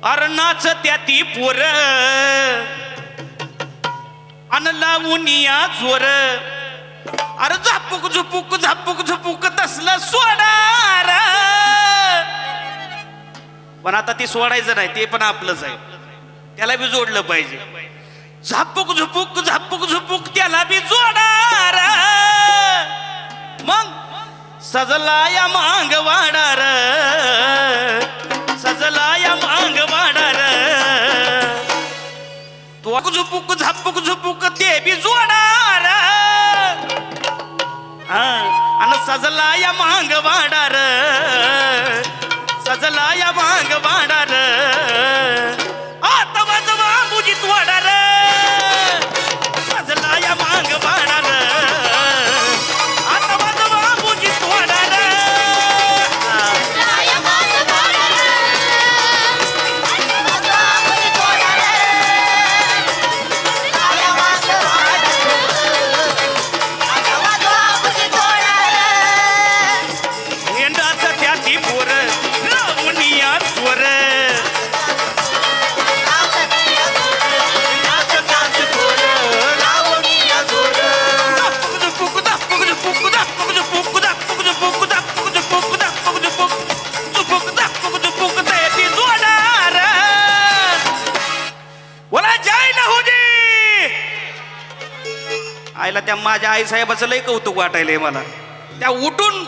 अर नाच त्या ती पोर अन लावूनिया जोर अरे झापूक झुपूक झापूक झुपूक तसलं सोडार. पण आता ती सोडायचं नाही, ते पण आपलंच आहे, त्याला बी जोडलं पाहिजे. झापूक झुपूक झापूक झुपूक त्याला बी जोडार. मग सजला या मांग वाडार, सजला या मांग वाडार. तो झुपूक झापूक झुपूक ते बी जोडार. आणि सजला या मांग वाडार, सजला या मांग वाडार. आता वाजवा बुजीत वाडार, सजला या मांग वाडार. आता वाजवा बुजीत वाडार. आईला त्या माझ्या आई साहेबाचं लय कौतुक वाटायलंय मला. त्या उठून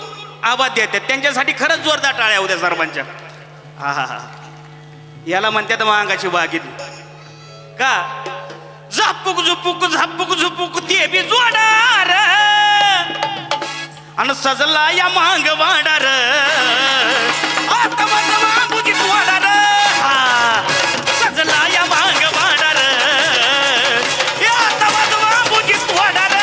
आवाज देतात, त्यांच्यासाठी खरंच जोरदार टाळ्या उद्या सर्वांच्या. हा हा हा, याला म्हणतात मांगाची बागीत का. झापूक झुपूक झापूक झुपूक ते बी जोडार. आणि सजला या मांग वाडार. आता वाजवा बुजीत वाडार. सजला या मांग वाडार. आता वाजवा बुजीत वाडार.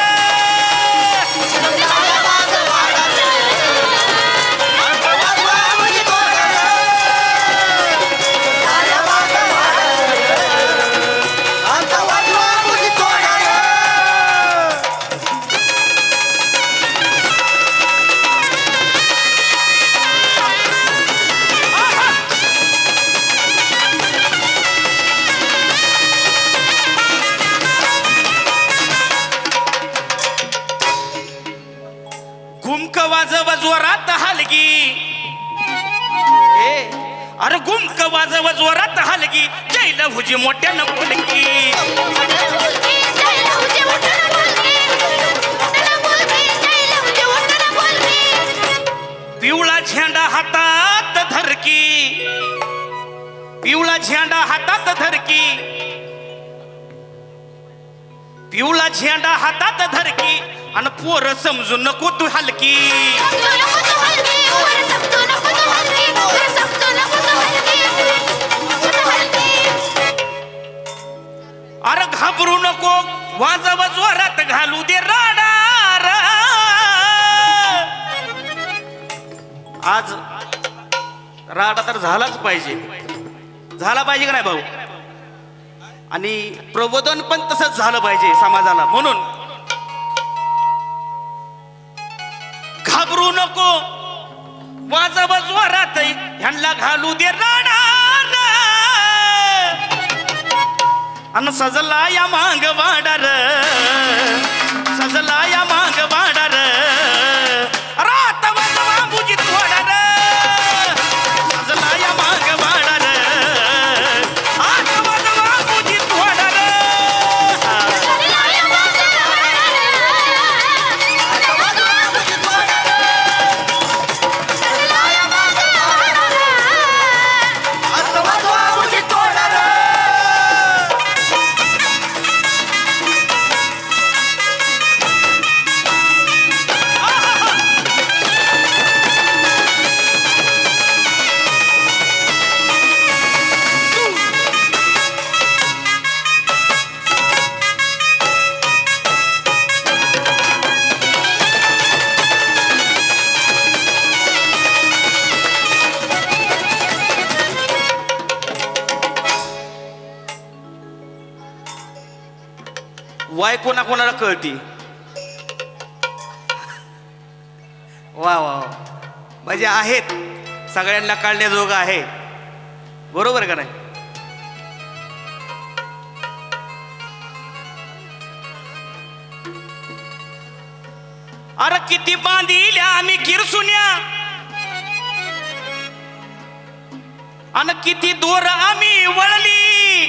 घुमक वाजव जोरात हलगी. अरे घुमक वाजव जोरात हलगी. जैल हुजी मोठ्यानं बोलगी. पिवळा झेंडा हातात धरकी. पिवळा झेंडा हातात धरकी. पिवळा झेंडा हातात धरकी. आणि पोर समजू नको तू हलकी. अरे घाबरू नको, वाजव जोरात घालू दे राडार. आज राडा तर झालाच पाहिजे, झाला पाहिजे का नाही भाऊ. आणि प्रबोधन पण तसंच झालं पाहिजे समाजाला. म्हणून घाबरू नको, वाजव जोरात ह्यांना घालू दे राडार. अन सजला या मांग वाडार. सजला या मांग वाडार. आता वाजवा बुजीत वाडार. सजला या मांग वाडार. आता वाजवा बुजीत वाडार. वाय कोणा कोणाला कळती. वा वा, म्हणजे आहेत सगळ्यांना कळण्याजोगं आहे, बरोबर का नाही. अरे किती बांधिल्या आम्ही किरसुन्या आणि किती दोर आम्ही वळली.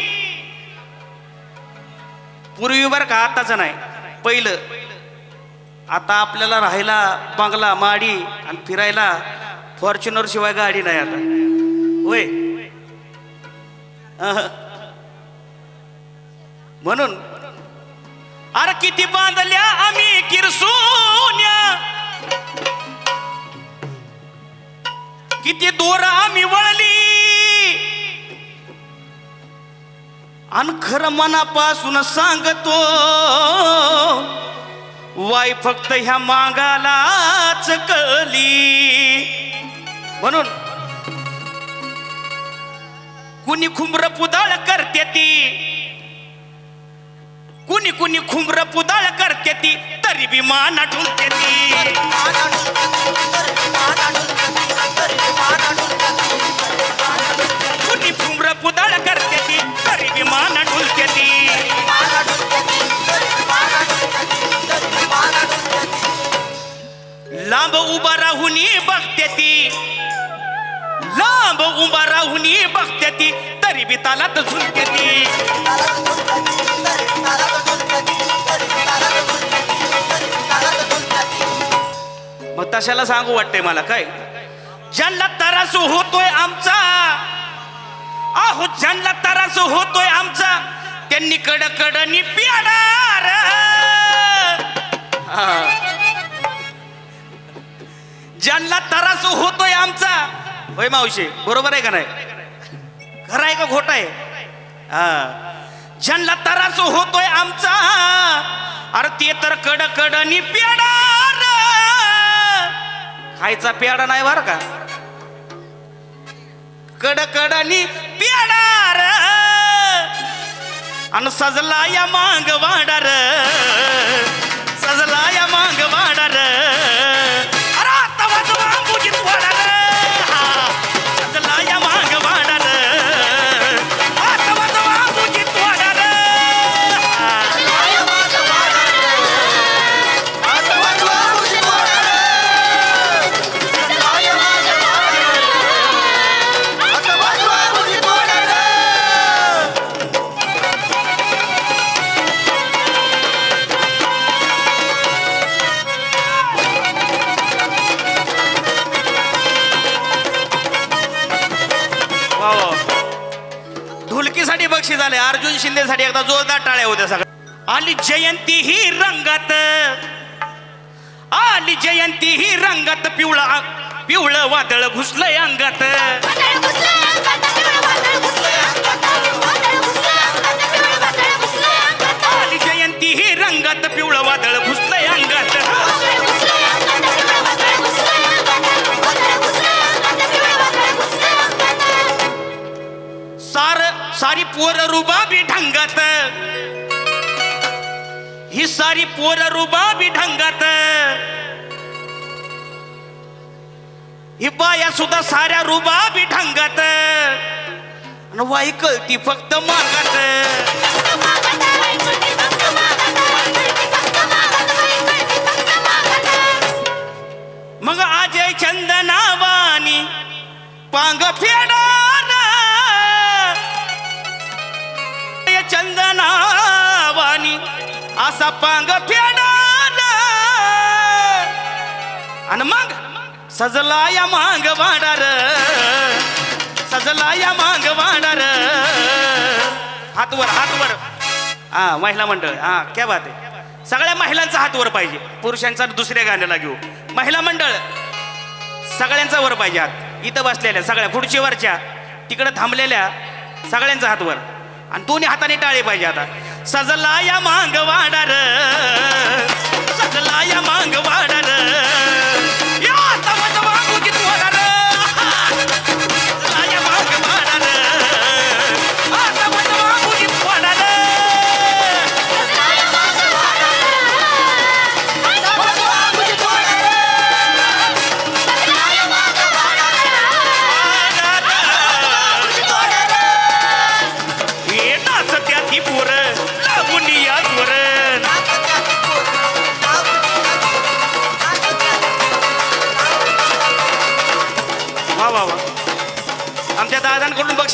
पूर्वी बर का, आताच नाही, पहिलं. आता आपल्याला राहायला बंगला माडी आणि फिरायला फॉर्च्युनर शिवाय गाडी नाही आता, होय. म्हणून अरे किती बांधल्या आम्ही किरसुन्या, किती दोर आम्ही वळली. आणि खरं मनापासून सांगतो, वाई फक्त ह्या मागालाच कळली. म्हणून कुणी खुंबर पुदाळ करते ती, कुणी कुणी खुंबर पुदाळ करते ती, तरी बी मान डुलते ती. कुणी खुंबर पुदाळ करते ती, तरी बी मान डुलते ती. लांब उभा राहुनी बघते ती, लांब उभा राहुनी बघते ती, तरी बी तालात झुलते ती. मग तशाला सांगू वाटतंय मला काय, ज्यांना त्रास होतोय आमचा, अहो ज्यांना त्रास होतोय आमचा, त्यांनी कडकडनी प्याडार. ज्यांना त्रास होतोय आमचा, होय मावशी, बरोबर आहे का नाही, खरं आहे का खोटं आहे? ज्यांना त्रास होतोय आमचा, अरे ते तर कडकडनी प्याडार. खायचा प्याडा नाही बरं का, कडकडनी प्याडार. आणि सजला या मांग वाडार, सजला या मांग वाडार. अरे तवा तवा बुजीत वाडार, सजला या मांग वाडार. तवा तवा बुजीत वाडार. ढोलकीसाठी बक्षीस झाले, अर्जुन शिंदेसाठी एकदा जोरदार टाळ्या होत्या सगळ्या. आली जयंती ही रंगात, आली जयंती ही रंगात, पिवळा पिवळं वादळ घुसलंय अंगात. आली जयंती ही रंगात, पिवळं वादळ घुसलंय अंगात. सारी पोर रुबाबी ढंगात, ही सारी पोर रुबाबी ढंगात. ही बाया सुद्धा साऱ्या रुबाबी ढंगात. आणि वाई कळती फक्त मागात. मग अजय चंदनावानी पांग फेडा, चंदनावानी असा पांग फेडार. आणि मग सजला या मांग वाडार, सजला या मांग वाडार. हातवर हातवर, हा महिला मंडळ, हा क्या बात आहे. सगळ्या महिलांचा हात वर पाहिजे, पुरुषांचा दुसऱ्या गाण्याला घेऊ. महिला मंडळ सगळ्यांचा वर पाहिजे हात. इथं बसलेल्या सगळ्या खुर्चीवरच्या, तिकडे थांबलेल्या सगळ्यांचा हात वर, आणि दोन्ही हाताने टाळे पाहिजे. आता सजला या मांग वाडार, सजला या मांग वाडार. या तवा तवा बुजीत वाडार, सजला या मांग वाडार. तवा तवा बुजीत वाडार.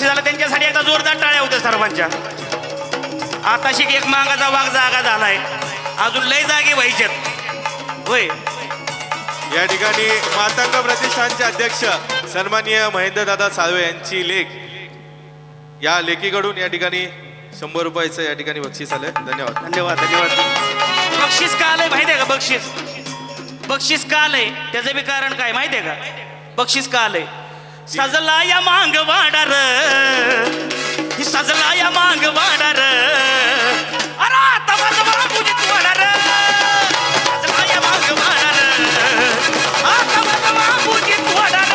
बक्षीस झालं त्यांच्यासाठी एकदा जोरदार टाळ्या होत्या सर्वांच्या. आताशी एक मागाचा वाघ जागा झालाय, अजून लय जागे व्हायच्यात होय. या ठिकाणी मातंग प्रतिष्ठानचे अध्यक्ष सन्माननीय महेंद्रदादा साळवे यांची लेख, या लेखीकडून या ठिकाणी 100 रुपयाचं या ठिकाणी बक्षीस आलंय. धन्यवाद. धन्यवाद धन्यवाद. बक्षीस का आलंय माहितीये का? बक्षीस का आलंय त्याचं बी कारण काय माहितीये का? बक्षीस का आलंय? सजला या मांग वाडार, ही सजला या मांग वाडार, अरे तवा तवा बुजीत वाडार, सजला या मांग वाडार, तवा तवा बुजीत वाडार.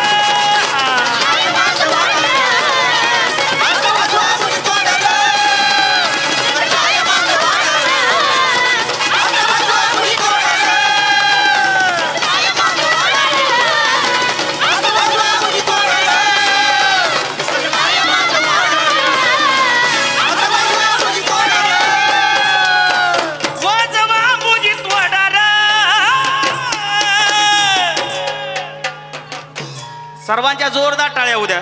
सर्वांच्या जोरदार टाळ्या उद्या.